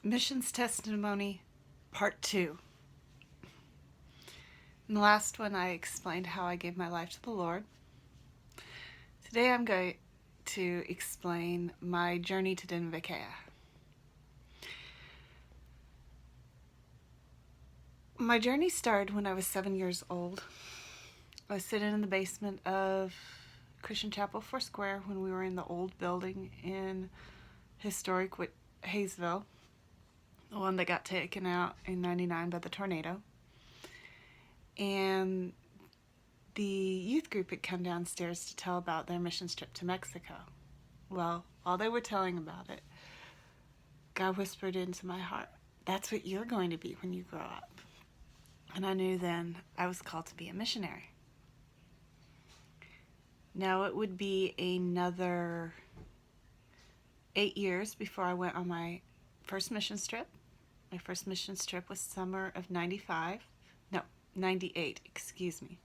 Missions Testimony, Part 2. In the last one, I explained how I gave my life to the Lord. Today, I'm going to explain my journey to Bikeyah. My journey started when I was 7 years old. I was sitting in the basement of Christian Chapel Foursquare when we were in the old building in historic Hayesville, the one that got taken out in '99 by the tornado. And the youth group had come downstairs to tell about their missions trip to Mexico. Well, while they were telling about it, God whispered into my heart, "That's what you're going to be when you grow up." And I knew then I was called to be a missionary. Now it would be another 8 years before I went on my first missions trip. My first missions trip was summer of 98, excuse me.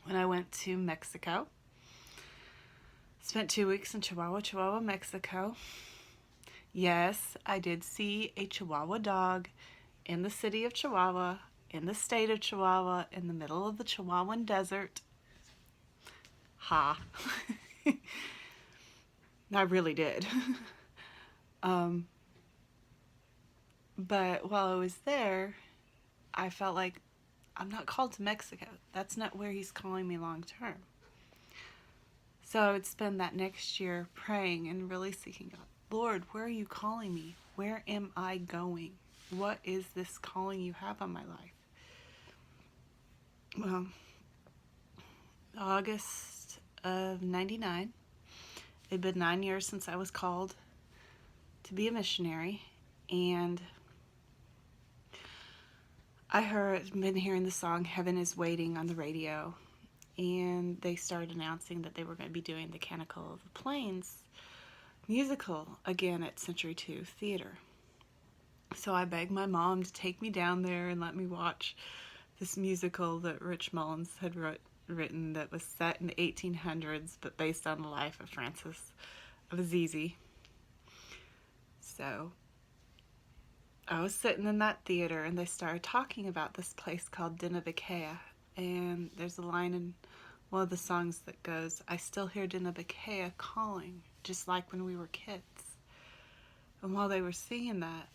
When I went to Mexico. Spent 2 weeks in Chihuahua, Mexico. Yes, I did see a Chihuahua dog in the city of Chihuahua, in the state of Chihuahua, in the middle of the Chihuahuan desert. Ha. I really did. But while I was there, I felt like I'm not called to Mexico. That's not where he's calling me long term. So I would spend that next year praying and really seeking God. Lord, where are you calling me? Where am I going? What is this calling you have on my life? Well, August of '99, it had been 9 years since I was called to be a missionary, and been hearing the song "Heaven is Waiting" on the radio, and they started announcing that they were going to be doing the Canticle of the Plains musical again at Century 2 Theater. So I begged my mom to take me down there and let me watch this musical that Rich Mullins had written that was set in the 1800s but based on the life of Francis of Assisi. So I was sitting in that theater and they started talking about this place called Bikeyah, and there's a line in one of the songs that goes, "I still hear Bikeyah calling, just like when we were kids." And while they were singing that,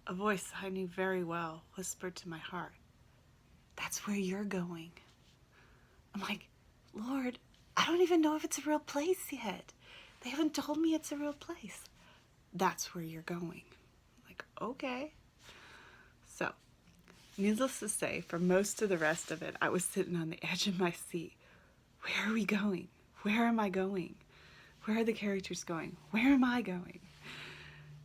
a voice I knew very well whispered to my heart, "That's where you're going." I'm like, "Lord, I don't even know if it's a real place yet. They haven't told me it's a real place." "That's where you're going." I'm like, okay. So, needless to say, for most of the rest of it, I was sitting on the edge of my seat. Where are we going? Where am I going? Where are the characters going? Where am I going?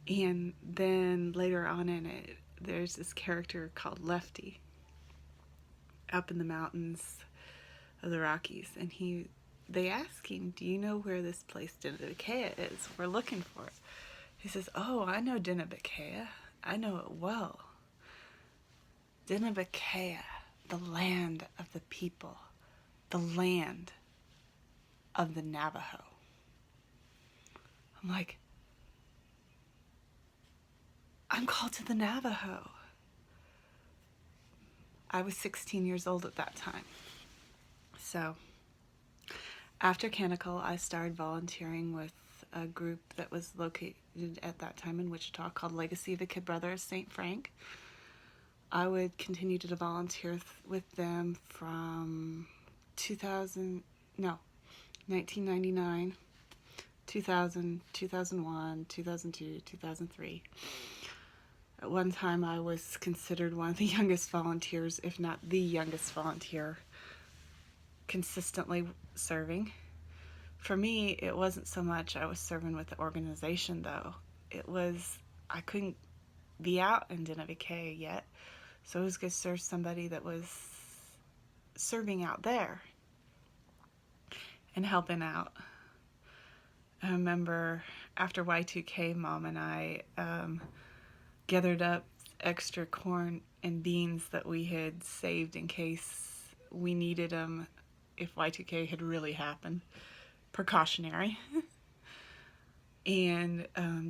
And then later on in it, there's this character called Lefty up in the mountains of the Rockies, and they ask him, "Do you know where this place Bikeyah is? We're looking for it." He says, "Oh, I know Bikeyah. I know it well. Bikeyah, the land of the people, the land of the Navajo." I'm like, I'm called to the Navajo. I was 16 years old at that time. So after Canticle, I started volunteering with a group that was located at that time in Wichita called Legacy of the Kid Brother of St. Frank. I would continue to volunteer with them from 1999, 2000, 2001, 2002, 2003. At one time, I was considered one of the youngest volunteers, if not the youngest volunteer, consistently serving. For me, it wasn't so much I was serving with the organization, though. It was I couldn't be out in Bikeyah yet, so I was going to serve somebody that was serving out there and helping out. I remember after Y2K, Mom and I gathered up extra corn and beans that we had saved in case we needed them if Y2K had really happened. Precautionary. and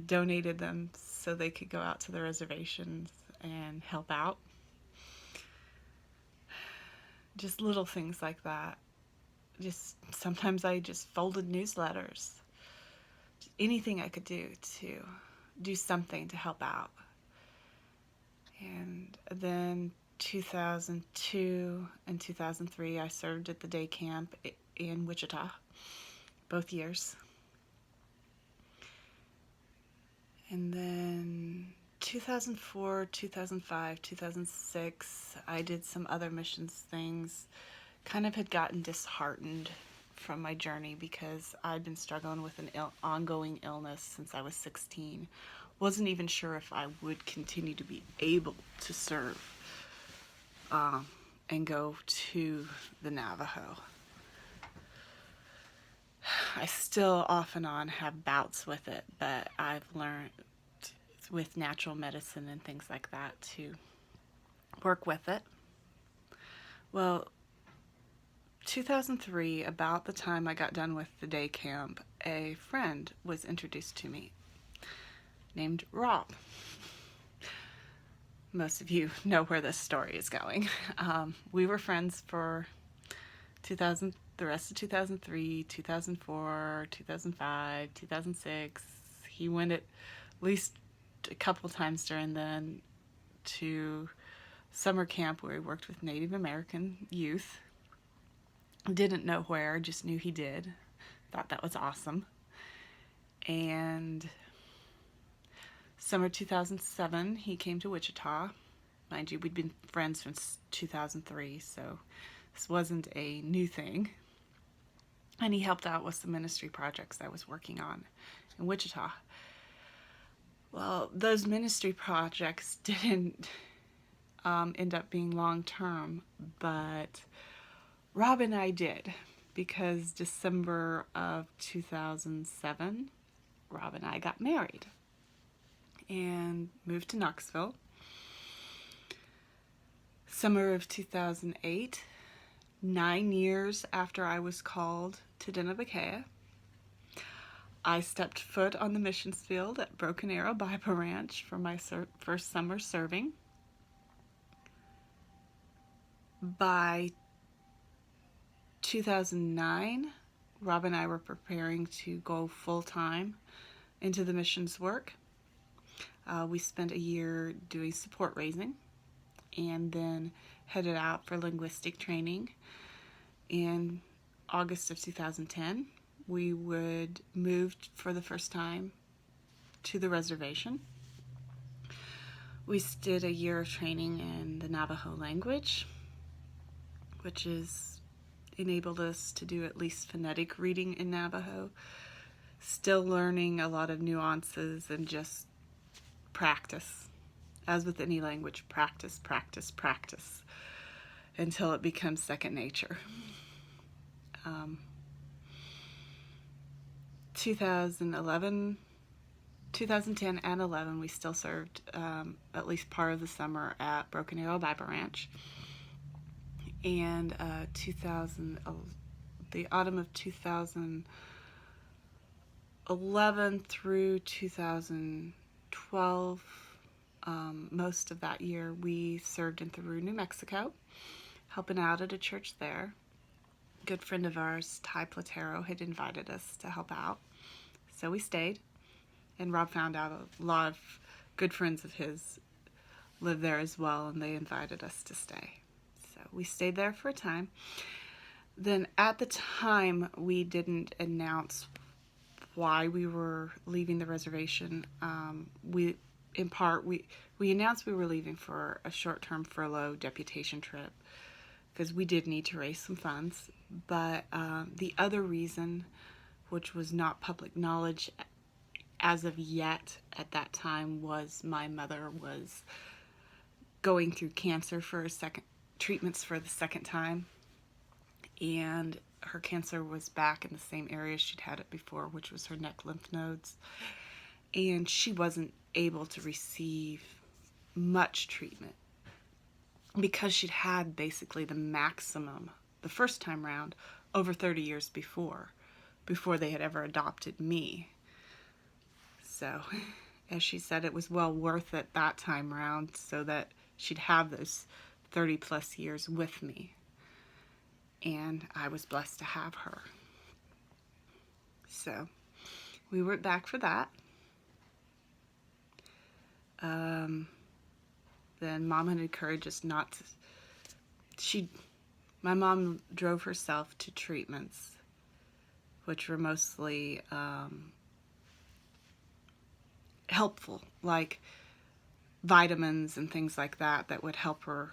donated them so they could go out to the reservations and help out. Just little things like that. Just sometimes I just folded newsletters. Anything I could do to do something to help out. And then 2002 and 2003, I served at the day camp in Wichita, both years. And then 2004, 2005, 2006, I did some other missions things. Kind of had gotten disheartened from my journey because I'd been struggling with an ongoing illness since I was 16. Wasn't even sure if I would continue to be able to serve and go to the Navajo. I still off and on have bouts with it, but I've learned with natural medicine and things like that to work with it. Well, 2003, about the time I got done with the day camp, a friend was introduced to me named Rob. Most of you know where this story is going. We were friends for the rest of 2003, 2004, 2005, 2006. He went at least a couple times during then to summer camp where he worked with Native American youth. Didn't know where, just knew he did. Thought that was awesome. And summer 2007, he came to Wichita. Mind you, we'd been friends since 2003, so this wasn't a new thing. And he helped out with some ministry projects I was working on in Wichita. Well, those ministry projects didn't end up being long-term, but Rob and I did, because December of 2007, Rob and I got married and moved to Knoxville. Summer of 2008, 9 years after I was called to Bikeyah, I stepped foot on the missions field at Broken Arrow Bible Ranch for my first summer serving. By 2009, Rob and I were preparing to go full-time into the missions work. We spent a year doing support raising and then headed out for linguistic training. In August of 2010, we would move for the first time to the reservation. We did a year of training in the Navajo language, which is enabled us to do at least phonetic reading in Navajo. Still learning a lot of nuances and just practice. As with any language, practice, practice, practice until it becomes second nature. 2010 and 11, we still served at least part of the summer at Broken Arrow Bible Ranch. And the autumn of 2011 through 2012, most of that year we served in Peru, New Mexico, helping out at a church there. A good friend of ours, Ty Platero, had invited us to help out, so we stayed. And Rob found out a lot of good friends of his live there as well, and they invited us to stay. So we stayed there for a time. Then at the time, we didn't announce why we were leaving the reservation. We announced we were leaving for a short-term furlough deputation trip because we did need to raise some funds. But the other reason, which was not public knowledge as of yet at that time, was my mother was going through cancer for treatments for the second time, and her cancer was back in the same area she'd had it before, which was her neck lymph nodes, and she wasn't able to receive much treatment because she'd had basically the maximum the first time round over 30 years before they had ever adopted me. So, as she said, it was well worth it that time round so that she'd have those 30 plus years with me. And I was blessed to have her. So, we went back for that. Then Mom had encouraged us not to. My mom drove herself to treatments, which were mostly helpful, like vitamins and things like that would help her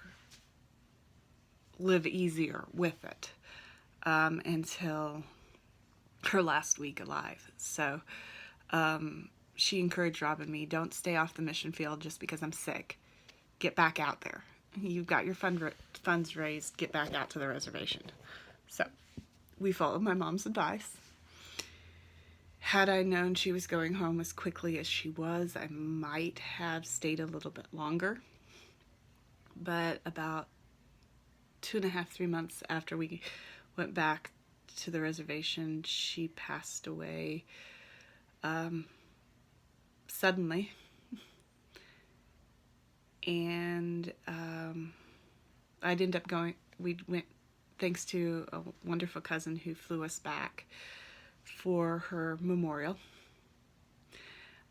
live easier with it until her last week alive. So she encouraged Rob and me, don't stay off the mission field just because I'm sick. Get back out there. You've got your funds raised, get back out to the reservation. So we followed my mom's advice. Had I known she was going home as quickly as she was, I might have stayed a little bit longer. But about 2.5, 3 months after we went back to the reservation, she passed away suddenly. And I'd end up going, we went, thanks to a wonderful cousin who flew us back for her memorial.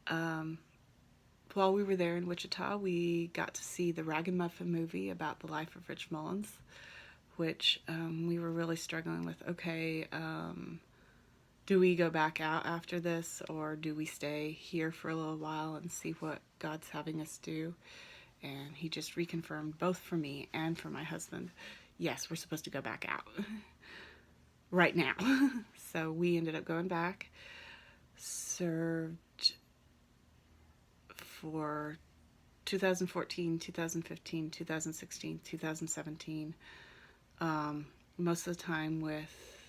While we were there in Wichita, we got to see the Rag and Muffin movie about the life of Rich Mullins, which we were really struggling with. Okay, do we go back out after this, or do we stay here for a little while and see what God's having us do? And he just reconfirmed, both for me and for my husband, yes, we're supposed to go back out right now. So we ended up going back, served for 2014, 2015, 2016, 2017, most of the time with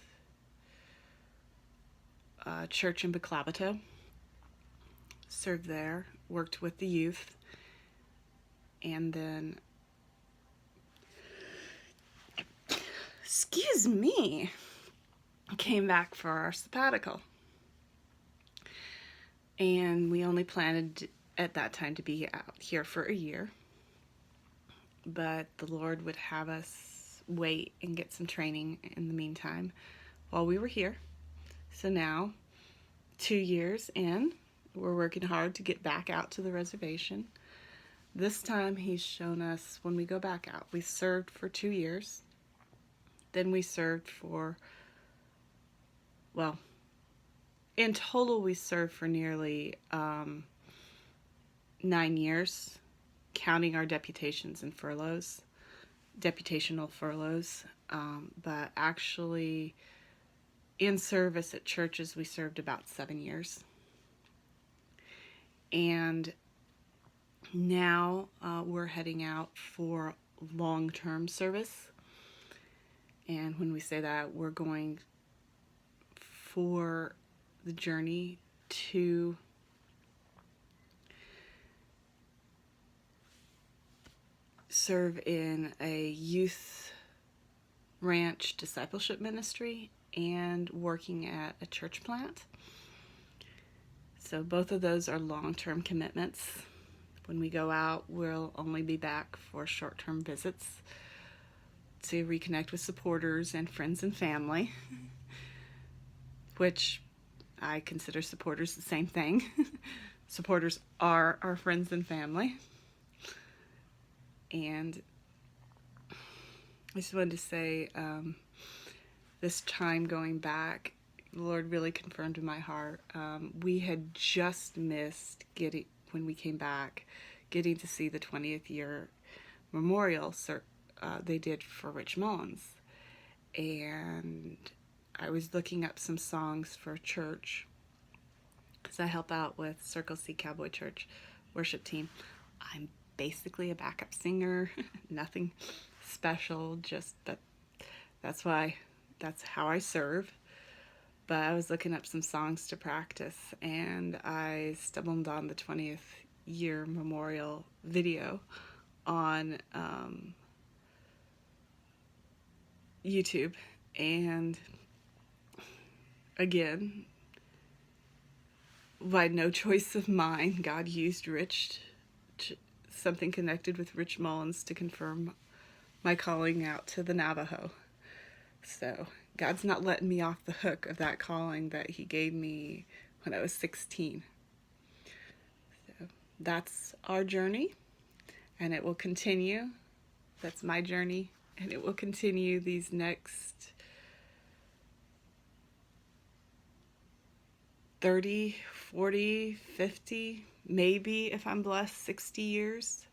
church in Bikeyah. Served there, worked with the youth, and then, excuse me, came back for our sabbatical. And we only planned at that time to be out here for a year. But the Lord would have us wait and get some training in the meantime while we were here. So now, 2 years in, we're working hard to get back out to the reservation. This time he's shown us, when we go back out, we served for 2 years. Then we served for, well, in total we served for nearly 9 years, counting our deputations and furloughs, deputational furloughs. But actually, in service at churches, we served about 7 years. And now we're heading out for long-term service. And when we say that, we're going for the journey to serve in a youth ranch discipleship ministry and working at a church plant. So both of those are long-term commitments. When we go out, we'll only be back for short-term visits to reconnect with supporters and friends and family, which I consider supporters the same thing. Supporters are our friends and family. And I just wanted to say, this time going back, the Lord really confirmed in my heart. We had just missed when we came back, getting to see the 20th year memorial they did for Rich Mullins. And I was looking up some songs for church, because I help out with Circle C Cowboy Church worship team. I'm basically a backup singer, nothing special, just that's how I serve. But I was looking up some songs to practice, and I stumbled on the 20th year memorial video on YouTube. And again, by no choice of mine, God used something connected with Rich Mullins to confirm my calling out to the Navajo. So God's not letting me off the hook of that calling that he gave me when I was 16. So that's our journey, and it will continue. That's my journey, and it will continue these next 30, 40, 50, maybe if I'm blessed, 60 years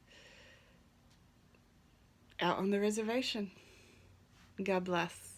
out on the reservation. God bless.